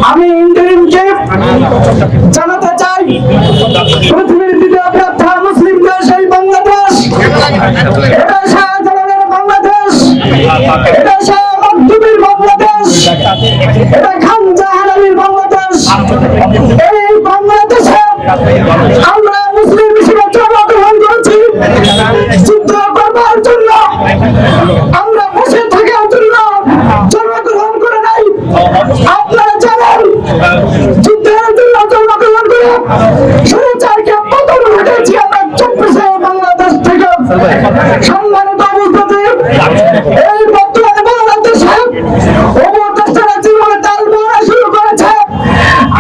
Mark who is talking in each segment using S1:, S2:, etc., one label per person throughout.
S1: আমি ইন্টারিমকে জানাতে চাই, পৃথিবীর দ্বিতীয় বৃহত্তম মুসলিম দেশ এই বাংলাদেশ, এটা শাহজালালের বাংলাদেশ, এটা শাহ মখদুমের বাংলাদেশ, এটা খান জাহান আলীর বাংলাদেশ। এই বাংলাদেশে আমরা মুসলিম হিসেবে জন্মগ্রহণ করেছি যুদ্ধ করবার জন্য, আমরা বসে থাকার জন্য জন্মগ্রহণ করে নাই। আপনারা জানেন যুদ্ধের জন্য জন্মগ্রহণ করে স্বৈরাচারকে পতন ঘটিয়েছি আমরা 24 বাংলাদেশ থেকে। সম্মানিত উপস্থিতি, এই বর্তমানে বাংলাদেশে উপদেষ্টারা জীবনে তাল মারা শুরু করেছে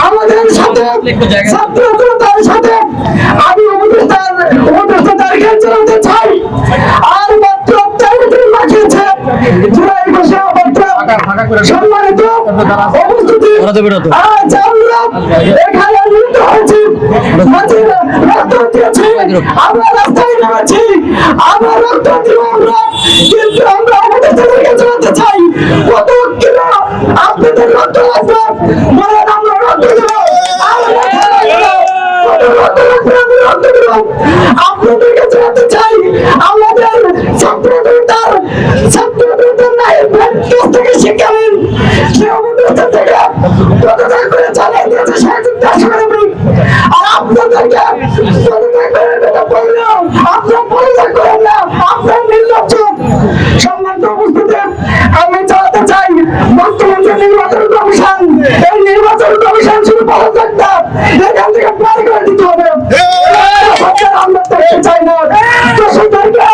S1: আমাদের সাথে, ছাত্র জনতার সাথে। আমি উপদেষ্টাদেরকে জানাতে চাই, আর মাত্র 4 দিন বাকি আছে জুলাই মাসে সম্মানিত উপস্থিতি, আজ আমরা এখানে মিলিত হয়েছি, মাঝে রক্ত দিয়েছি, আমরা রাস্তায় নেমেছি, আমরা রক্ত দিব আমরা, কিন্তু আমরা উপদেষ্টাদেরকে জানাতে চাই কত কিলো আপনাদের রক্ত লাগবে বলেন, আমরা রক্ত দেব। আপনাদেরকে জানাতে চাই আমাদের ছাত্রদের কাছ থেকে শিক্ষা নিন, সে উপদেষ্টা থেকে পদত্যাগ করে চালিয়ে দিয়েছে আর আপনাদেরকে পদত্যাগ করে বললেও আপনারা পদত্যাগ করেন না, আপনার নির্লজ্জ। সম্মানিত উপস্থিতি, আমি জানাতে চাই বর্তমান যে নির্বাচন কমিশন, এই নির্বাচন কমিশন শুধু পদত্যাগ না, এখান থেকে বের করে দিতে হবে। আমরা দেখতে চাই না দোষীদেরকে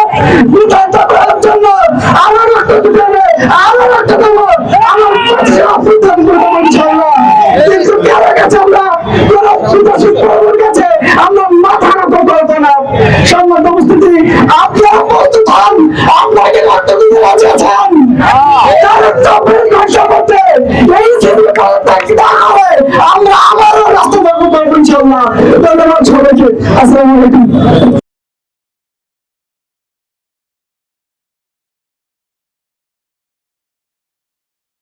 S1: বিতাড়িত করার জন্য আরো রক্ত দিতে হবে, আরো রক্ত দেবো, আমার অভ্যুত্থান করবো ইনশাআল্লাহ। কিন্তু কারো কাছে আমরা কোন সুদর্শন কাছে আমরা মাথা নত করবো না। সম্মানিত উপস্থিতি, আপনারা প্রস্তুত হন, আপনাকে রক্ত দিতে রাজি আছেন। এই সিভিল পদত্যাগ না হবে আমরা আবারও রাস্তা করবো ইনশাআল্লাহ। ধন্যবাদ সবাইকে, আসসালামু আলাইকুম।